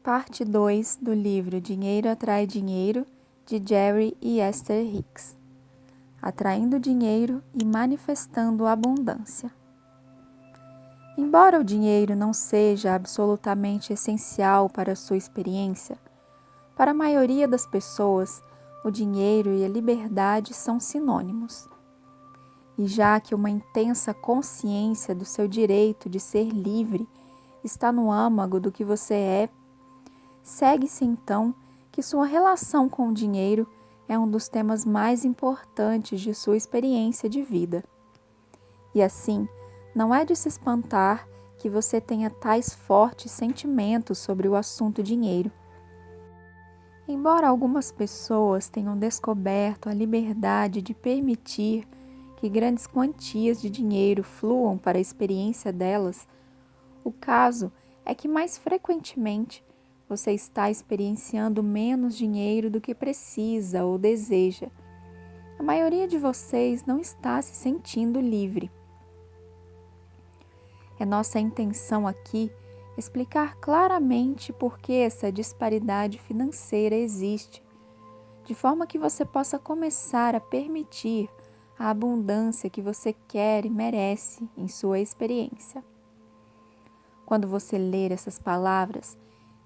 Parte 2 do livro Dinheiro Atrai Dinheiro, de Jerry e Esther Hicks. Atraindo dinheiro e manifestando abundância. Embora o dinheiro não seja absolutamente essencial para a sua experiência, para a maioria das pessoas, o dinheiro e a liberdade são sinônimos. E já que uma intensa consciência do seu direito de ser livre está no âmago do que você é, segue-se então que sua relação com o dinheiro é um dos temas mais importantes de sua experiência de vida. E assim, não é de se espantar que você tenha tais fortes sentimentos sobre o assunto dinheiro. Embora algumas pessoas tenham descoberto a liberdade de permitir que grandes quantias de dinheiro fluam para a experiência delas, o caso é que mais frequentemente você está experienciando menos dinheiro do que precisa ou deseja. A maioria de vocês não está se sentindo livre. É nossa intenção aqui explicar claramente por que essa disparidade financeira existe, de forma que você possa começar a permitir a abundância que você quer e merece em sua experiência. Quando você ler essas palavras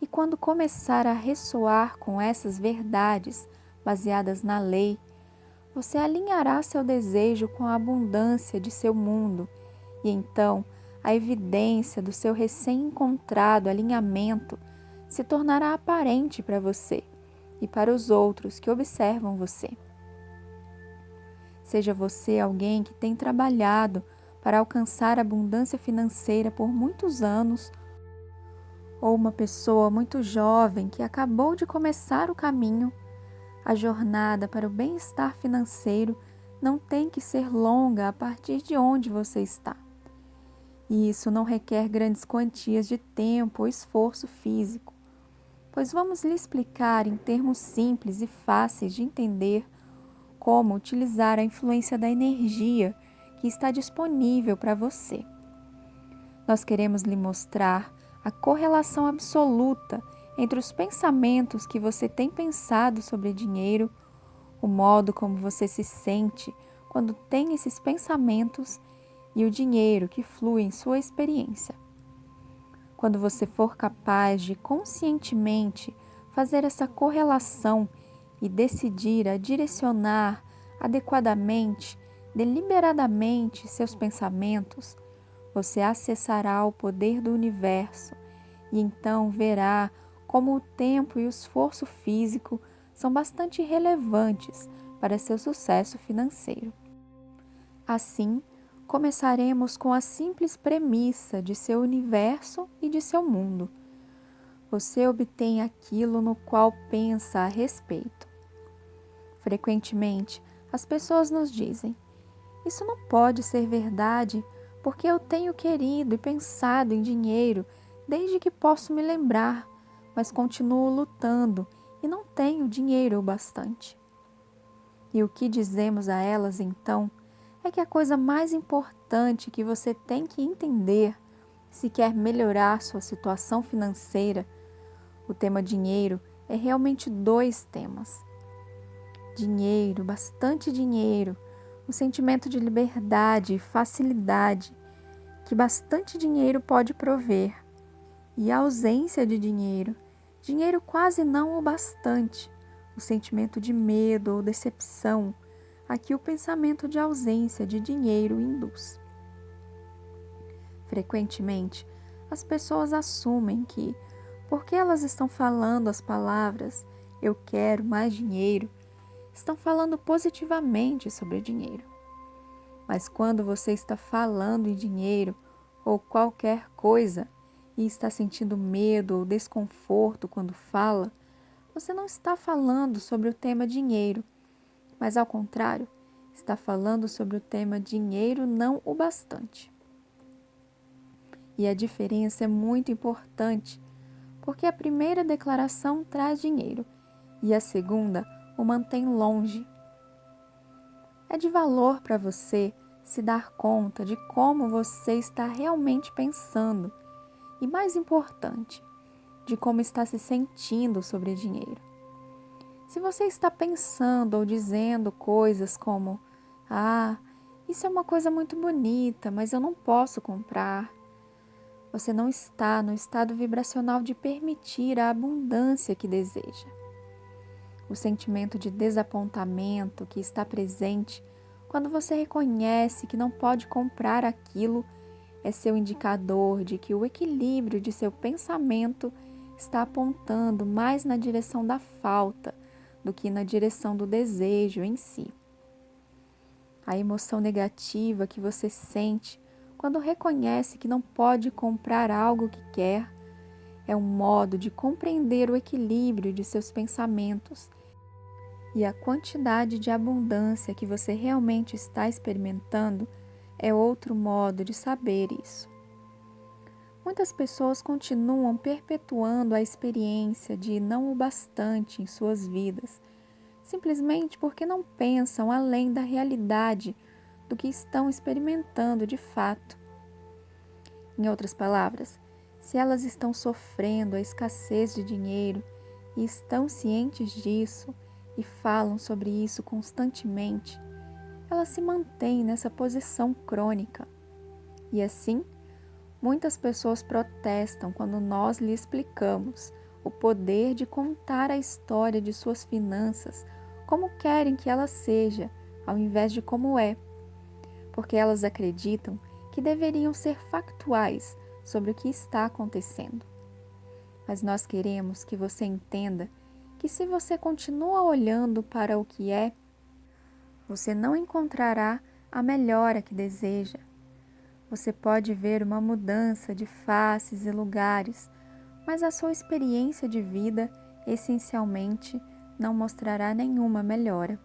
e quando começar a ressoar com essas verdades baseadas na lei, você alinhará seu desejo com a abundância de seu mundo e então a evidência do seu recém-encontrado alinhamento se tornará aparente para você e para os outros que observam você. Seja você alguém que tem trabalhado para alcançar a abundância financeira por muitos anos, ou uma pessoa muito jovem que acabou de começar o caminho, a jornada para o bem-estar financeiro não tem que ser longa a partir de onde você está. E isso não requer grandes quantias de tempo ou esforço físico, pois vamos lhe explicar em termos simples e fáceis de entender como utilizar a influência da energia que está disponível para você. Nós queremos lhe mostrar a correlação absoluta entre os pensamentos que você tem pensado sobre dinheiro, o modo como você se sente quando tem esses pensamentos e o dinheiro que flui em sua experiência. Quando você for capaz de conscientemente fazer essa correlação e decidir a direcionar adequadamente, deliberadamente seus pensamentos, você acessará o poder do universo e então verá como o tempo e o esforço físico são bastante relevantes para seu sucesso financeiro. Assim, começaremos com a simples premissa de seu universo e de seu mundo. Você obtém aquilo no qual pensa a respeito. Frequentemente, as pessoas nos dizem: isso não pode ser verdade, porque eu tenho querido e pensado em dinheiro desde que posso me lembrar, mas continuo lutando e não tenho dinheiro o bastante. E o que dizemos a elas então é que a coisa mais importante que você tem que entender se quer melhorar sua situação financeira, o tema dinheiro é realmente dois temas. Dinheiro, bastante dinheiro, o sentimento de liberdade e facilidade que bastante dinheiro pode prover, e a ausência de dinheiro, dinheiro quase não o bastante, o sentimento de medo ou decepção, a que o pensamento de ausência de dinheiro induz. Frequentemente, as pessoas assumem que, porque elas estão falando as palavras "eu quero mais dinheiro", estão falando positivamente sobre dinheiro. Mas quando você está falando em dinheiro ou qualquer coisa e está sentindo medo ou desconforto quando fala, você não está falando sobre o tema dinheiro, mas ao contrário, está falando sobre o tema dinheiro não o bastante. E a diferença é muito importante, porque a primeira declaração traz dinheiro e a segunda o mantém longe. É de valor para você se dar conta de como você está realmente pensando e, mais importante, de como está se sentindo sobre dinheiro. Se você está pensando ou dizendo coisas como: "Ah, isso é uma coisa muito bonita, mas eu não posso comprar", você não está no estado vibracional de permitir a abundância que deseja. O sentimento de desapontamento que está presente quando você reconhece que não pode comprar aquilo é seu indicador de que o equilíbrio de seu pensamento está apontando mais na direção da falta do que na direção do desejo em si. A emoção negativa que você sente quando reconhece que não pode comprar algo que quer é um modo de compreender o equilíbrio de seus pensamentos e a quantidade de abundância que você realmente está experimentando é outro modo de saber isso. Muitas pessoas continuam perpetuando a experiência de não o bastante em suas vidas, simplesmente porque não pensam além da realidade do que estão experimentando de fato. Em outras palavras, se elas estão sofrendo a escassez de dinheiro e estão cientes disso e falam sobre isso constantemente, elas se mantêm nessa posição crônica. E assim, muitas pessoas protestam quando nós lhe explicamos o poder de contar a história de suas finanças como querem que ela seja, ao invés de como é, porque elas acreditam que deveriam ser factuais sobre o que está acontecendo. Mas nós queremos que você entenda que se você continua olhando para o que é, você não encontrará a melhora que deseja. Você pode ver uma mudança de faces e lugares, mas a sua experiência de vida, essencialmente, não mostrará nenhuma melhora.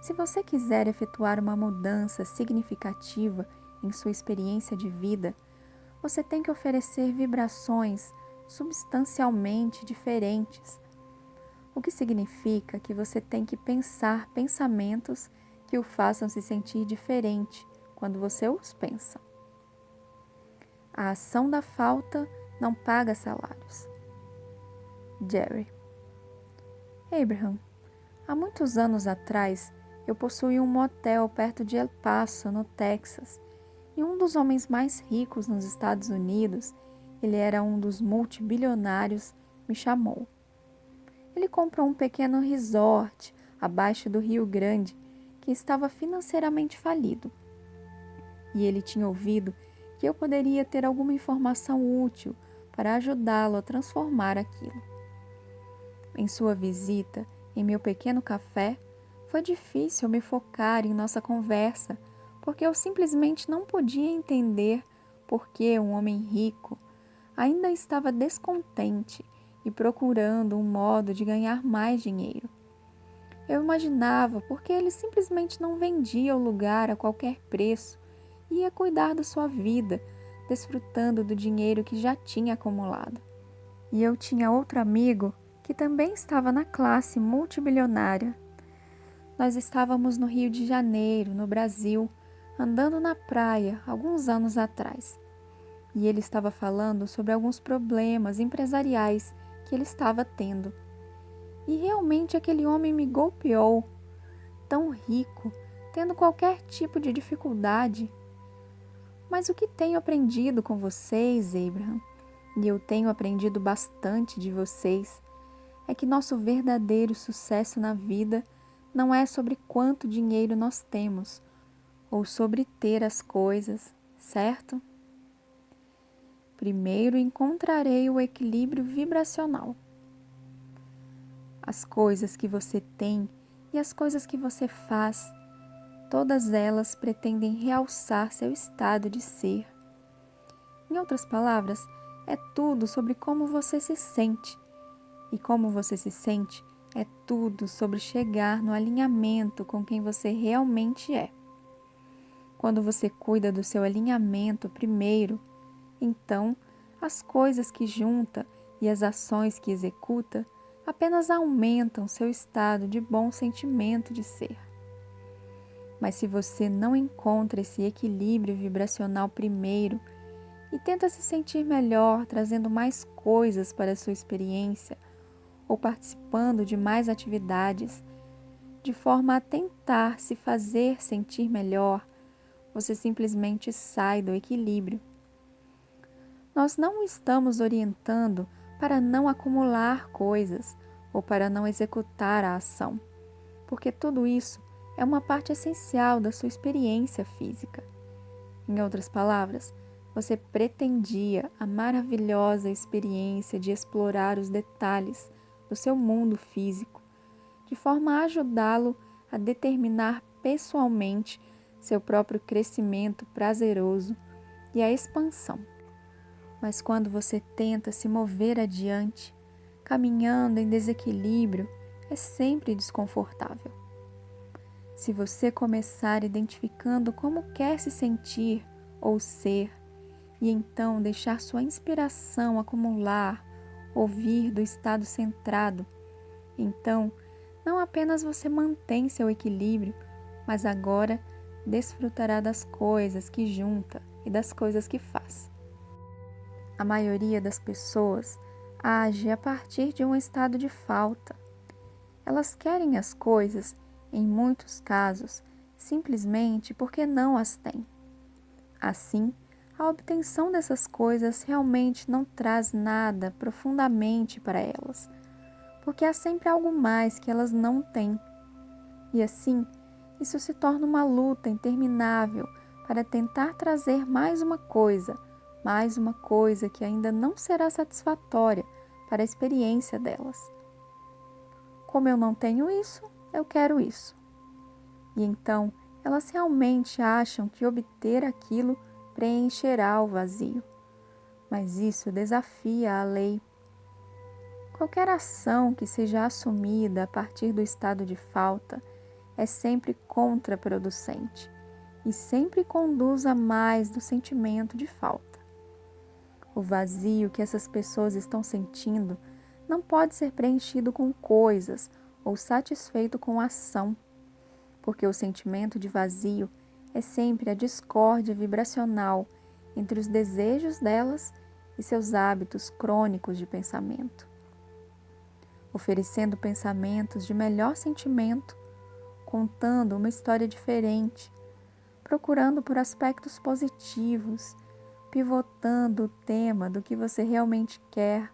Se você quiser efetuar uma mudança significativa em sua experiência de vida, você tem que oferecer vibrações substancialmente diferentes, o que significa que você tem que pensar pensamentos que o façam se sentir diferente quando você os pensa. A ação da falta não paga salários. Jerry. Abraham, há muitos anos atrás, eu possuía um motel perto de El Paso, no Texas, e um dos homens mais ricos nos Estados Unidos, ele era um dos multibilionários, me chamou. Ele comprou um pequeno resort abaixo do Rio Grande, que estava financeiramente falido. E ele tinha ouvido que eu poderia ter alguma informação útil para ajudá-lo a transformar aquilo. Em sua visita, em meu pequeno café, foi difícil me focar em nossa conversa, porque eu simplesmente não podia entender por que um homem rico ainda estava descontente e procurando um modo de ganhar mais dinheiro. Eu imaginava porque ele simplesmente não vendia o lugar a qualquer preço e ia cuidar da sua vida, desfrutando do dinheiro que já tinha acumulado. E eu tinha outro amigo que também estava na classe multibilionária. Nós estávamos no Rio de Janeiro, no Brasil, andando na praia alguns anos atrás. E ele estava falando sobre alguns problemas empresariais que ele estava tendo. E realmente aquele homem me golpeou, tão rico, tendo qualquer tipo de dificuldade. Mas o que tenho aprendido com vocês, Abraham, e eu tenho aprendido bastante de vocês, é que nosso verdadeiro sucesso na vida não é sobre quanto dinheiro nós temos, ou sobre ter as coisas, certo? Primeiro encontrarei o equilíbrio vibracional. As coisas que você tem e as coisas que você faz, todas elas pretendem realçar seu estado de ser. Em outras palavras, é tudo sobre como você se sente. E como você se sente é tudo sobre chegar no alinhamento com quem você realmente é. Quando você cuida do seu alinhamento primeiro, então as coisas que junta e as ações que executa apenas aumentam seu estado de bom sentimento de ser. Mas se você não encontra esse equilíbrio vibracional primeiro, e tenta se sentir melhor, trazendo mais coisas para a sua experiência ou participando de mais atividades, de forma a tentar se fazer sentir melhor, você simplesmente sai do equilíbrio. Nós não estamos orientando para não acumular coisas ou para não executar a ação, porque tudo isso é uma parte essencial da sua experiência física. Em outras palavras, você pretendia a maravilhosa experiência de explorar os detalhes do seu mundo físico, de forma a ajudá-lo a determinar pessoalmente seu próprio crescimento prazeroso e a expansão. Mas quando você tenta se mover adiante, caminhando em desequilíbrio, é sempre desconfortável. Se você começar identificando como quer se sentir ou ser, e então deixar sua inspiração acumular, ouvir do estado centrado, então não apenas você mantém seu equilíbrio, mas agora desfrutará das coisas que junta e das coisas que faz. A maioria das pessoas age a partir de um estado de falta. Elas querem as coisas, em muitos casos, simplesmente porque não as têm. Assim, a obtenção dessas coisas realmente não traz nada profundamente para elas, porque há sempre algo mais que elas não têm. E assim, isso se torna uma luta interminável para tentar trazer mais uma coisa que ainda não será satisfatória para a experiência delas. Como eu não tenho isso, eu quero isso. E então, elas realmente acham que obter aquilo preencherá o vazio. Mas isso desafia a lei. Qualquer ação que seja assumida a partir do estado de falta é sempre contraproducente e sempre conduz a mais do sentimento de falta. O vazio que essas pessoas estão sentindo não pode ser preenchido com coisas ou satisfeito com ação, porque o sentimento de vazio é sempre a discórdia vibracional entre os desejos delas e seus hábitos crônicos de pensamento. Oferecendo pensamentos de melhor sentimento, contando uma história diferente, procurando por aspectos positivos, pivotando o tema do que você realmente quer,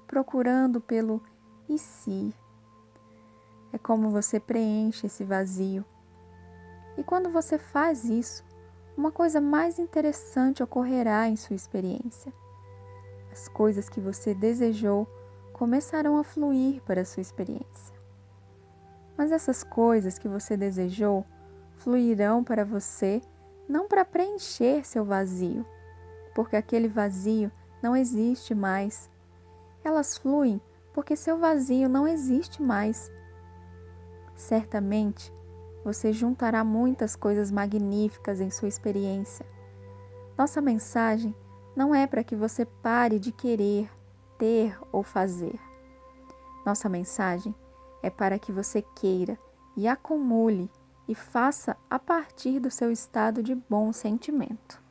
procurando pelo e se. É como você preenche esse vazio. E quando você faz isso, uma coisa mais interessante ocorrerá em sua experiência. As coisas que você desejou começarão a fluir para a sua experiência. Mas essas coisas que você desejou fluirão para você não para preencher seu vazio, porque aquele vazio não existe mais. Elas fluem porque seu vazio não existe mais. Certamente, você juntará muitas coisas magníficas em sua experiência. Nossa mensagem não é para que você pare de querer, ter ou fazer. Nossa mensagem é para que você queira e acumule e faça a partir do seu estado de bom sentimento.